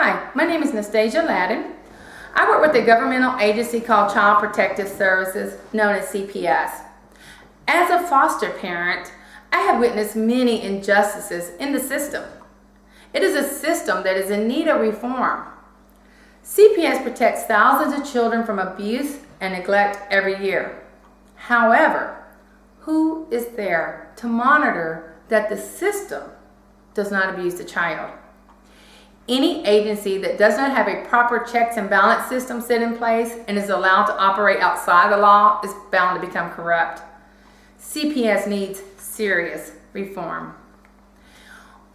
Hi, my name is Nastasia Ladin. I work with a governmental agency called Child Protective Services, known as CPS. As a foster parent, I have witnessed many injustices in the system. It is a system that is in need of reform. CPS protects thousands of children from abuse and neglect every year. However, who is there to monitor that the system does not abuse the child? Any agency that does not have a proper checks and balance system set in place and is allowed to operate outside the law is bound to become corrupt. CPS needs serious reform.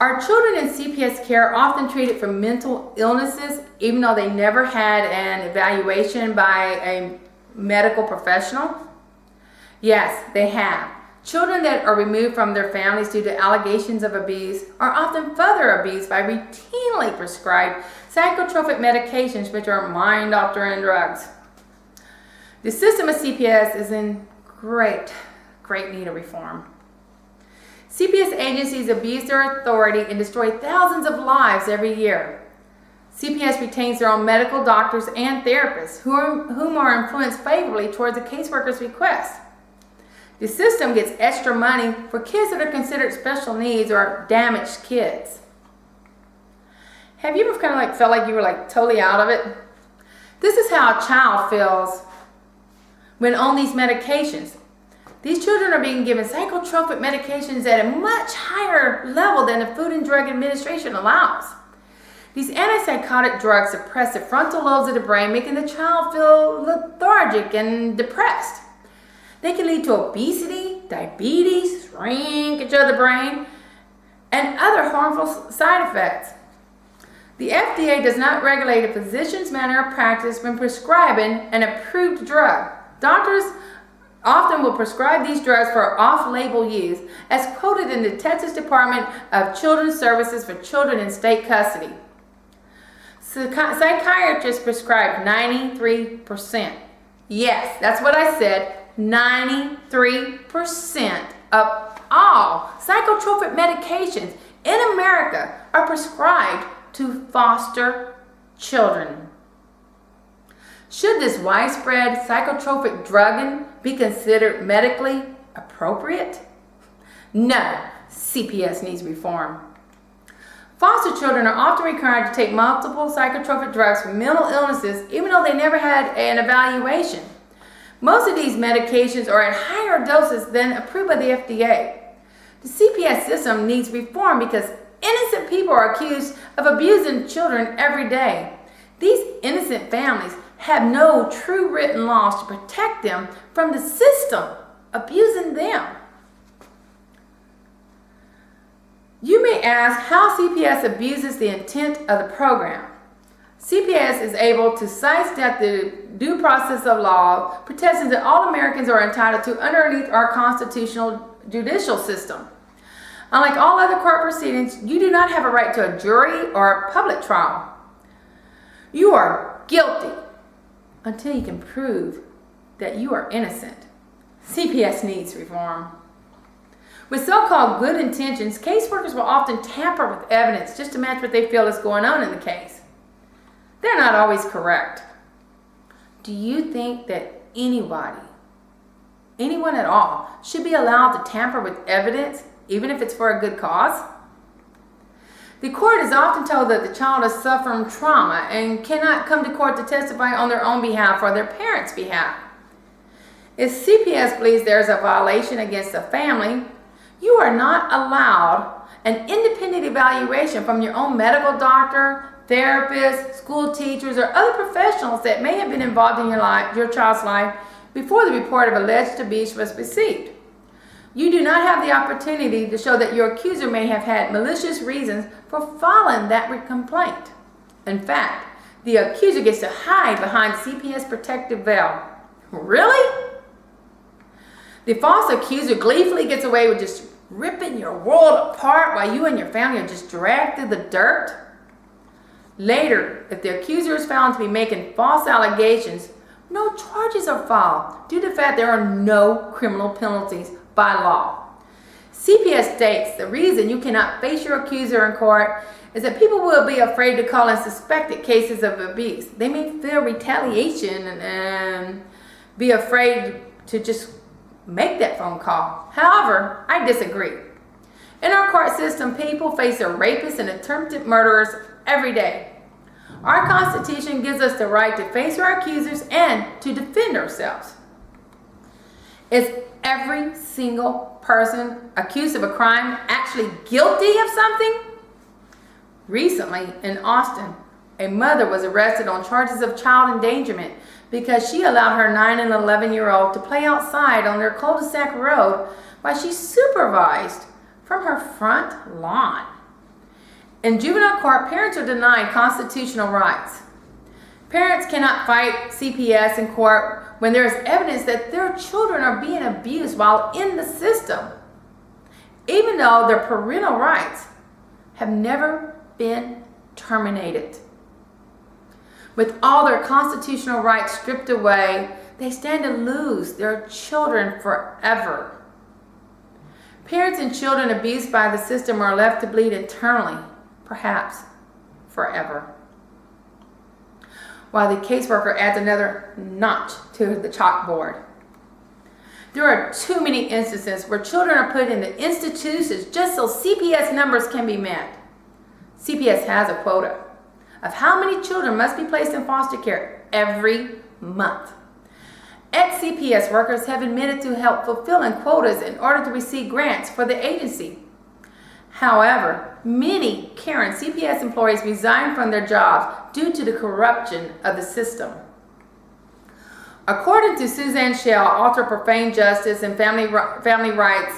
Our children in CPS care are often treated for mental illnesses, even though they never had an evaluation by a medical professional. Yes, they have. Children that are removed from their families due to allegations of abuse are often further abused by routinely prescribed psychotropic medications, which are mind-altering drugs. The system of CPS is in great need of reform. CPS agencies abuse their authority and destroy thousands of lives every year. CPS retains their own medical doctors and therapists whom are influenced favorably towards a caseworker's request. The system gets extra money for kids that are considered special needs or damaged kids. Have you ever kind of felt like you were totally out of it? This is how a child feels when on these medications. These children are being given psychotropic medications at a much higher level than the Food and Drug Administration allows. These antipsychotic drugs suppress the frontal lobes of the brain, making the child feel lethargic and depressed. They can lead to obesity, diabetes, shrinkage of the brain, and other harmful side effects. The FDA does not regulate a physician's manner of practice when prescribing an approved drug. Doctors often will prescribe these drugs for off-label use, as quoted in the Texas Department of Children's Services for Children in State Custody. Psychiatrists prescribe 93%. Yes, that's what I said. 93% of all psychotropic medications in America are prescribed to foster children. Should this widespread psychotropic drugging be considered medically appropriate? No, CPS needs reform. Foster children are often required to take multiple psychotropic drugs for mental illnesses, even though they never had an evaluation. Most of these medications are at higher doses than approved by the FDA. The CPS system needs reform because innocent people are accused of abusing children every day. These innocent families have no true written laws to protect them from the system abusing them. You may ask how CPS abuses the intent of the program. CPS is able to sidestep the due process of law, protesting that all Americans are entitled to underneath our constitutional judicial system. Unlike all other court proceedings, you do not have a right to a jury or a public trial. You are guilty until you can prove that you are innocent. CPS needs reform. With so-called good intentions, caseworkers will often tamper with evidence just to match what they feel is going on in the case. They're not always correct. Do you think that anyone at all, should be allowed to tamper with evidence, even if it's for a good cause? The court is often told that the child is suffering trauma and cannot come to court to testify on their own behalf or their parents' behalf. If CPS believes there is a violation against a family, you are not allowed an independent evaluation from your own medical doctor, therapists, school teachers, or other professionals that may have been involved in your child's life before the report of alleged abuse was received. You do not have the opportunity to show that your accuser may have had malicious reasons for filing that complaint. In fact, the accuser gets to hide behind CPS protective veil. Really? The false accuser gleefully gets away with just ripping your world apart while you and your family are just dragged through the dirt? Later, if the accuser is found to be making false allegations, no charges are filed due to the fact there are no criminal penalties by law. CPS states the reason you cannot face your accuser in court is that people will be afraid to call in suspected cases of abuse. They may fear retaliation and be afraid to just make that phone call. However, I disagree. In our court system, people face their rapists and attempted murderers every day. Our Constitution gives us the right to face our accusers and to defend ourselves. Is every single person accused of a crime actually guilty of something? Recently, in Austin, a mother was arrested on charges of child endangerment because she allowed her 9 and 11-year-old to play outside on their cul-de-sac road while she supervised from her front lawn. In juvenile court, parents are denied constitutional rights. Parents cannot fight CPS in court when there is evidence that their children are being abused while in the system, even though their parental rights have never been terminated. With all their constitutional rights stripped away, they stand to lose their children forever. Parents and children abused by the system are left to bleed internally, perhaps forever, while the caseworker adds another notch to the chalkboard. There are too many instances where children are put into institutions just so CPS numbers can be met. CPS has a quota of how many children must be placed in foster care every month. Ex-CPS workers have admitted to help fulfilling quotas in order to receive grants for the agency. However, many caring CPS employees resign from their jobs due to the corruption of the system. According to Suzanne Schell, author of Profane Justice and Family Rights,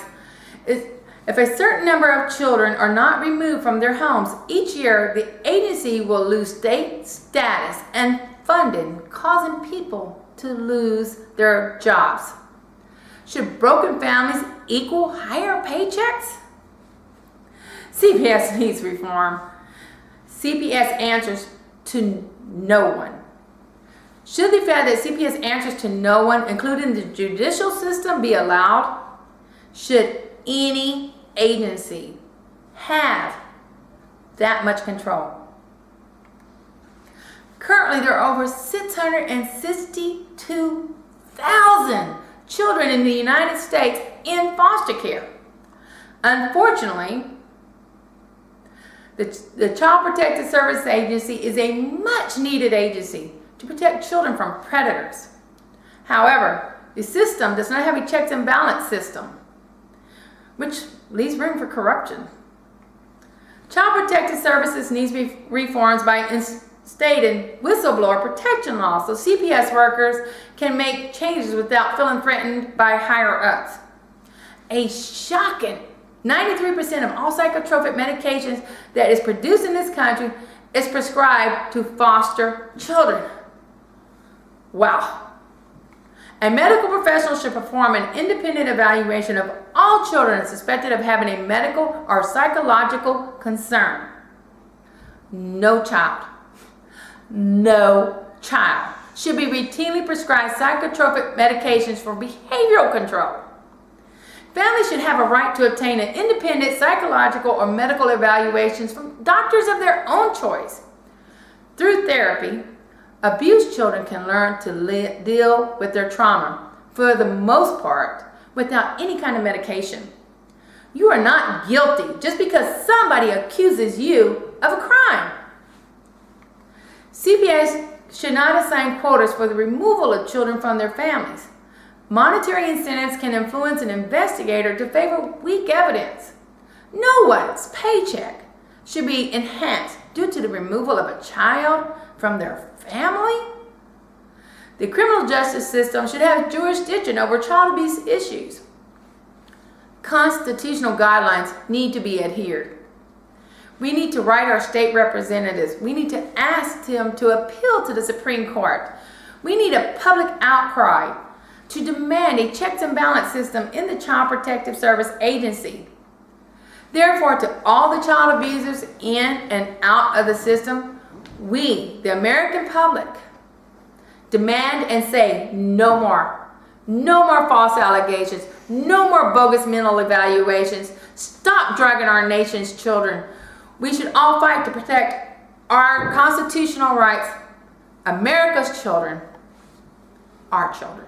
if a certain number of children are not removed from their homes each year, the agency will lose state status and funding, causing people to lose their jobs. Should broken families equal higher paychecks? CPS needs reform. CPS answers to no one. Should the fact that CPS answers to no one, including the judicial system, be allowed? Should any agency have that much control? Currently, there are over 662,000 children in the United States in foster care. Unfortunately, the Child Protective Service Agency is a much needed agency to protect children from predators. However, the system does not have a checks and balance system, which leaves room for corruption. Child Protective Services needs reforms by instating whistleblower protection laws so CPS workers can make changes without feeling threatened by higher-ups. A shocking 93% of all psychotropic medications that is produced in this country is prescribed to foster children. Wow. A medical professional should perform an independent evaluation of all children suspected of having a medical or psychological concern. No child should be routinely prescribed psychotropic medications for behavioral control. Families should have a right to obtain an independent psychological or medical evaluations from doctors of their own choice. Through therapy, abused children can learn to deal with their trauma, for the most part, without any kind of medication. You are not guilty just because somebody accuses you of a crime. CPS should not assign quotas for the removal of children from their families. Monetary incentives can influence an investigator to favor weak evidence. No one's paycheck should be enhanced due to the removal of a child from their family. The criminal justice system should have jurisdiction over child abuse issues. Constitutional guidelines need to be adhered. We need to write our state representatives. We need to ask them to appeal to the Supreme Court. We need a public outcry to demand a checks and balance system in the Child Protective Service Agency. Therefore, to all the child abusers in and out of the system, we, the American public, demand and say no more. No more false allegations. No more bogus mental evaluations. Stop drugging our nation's children. We should all fight to protect our constitutional rights, America's children, our children.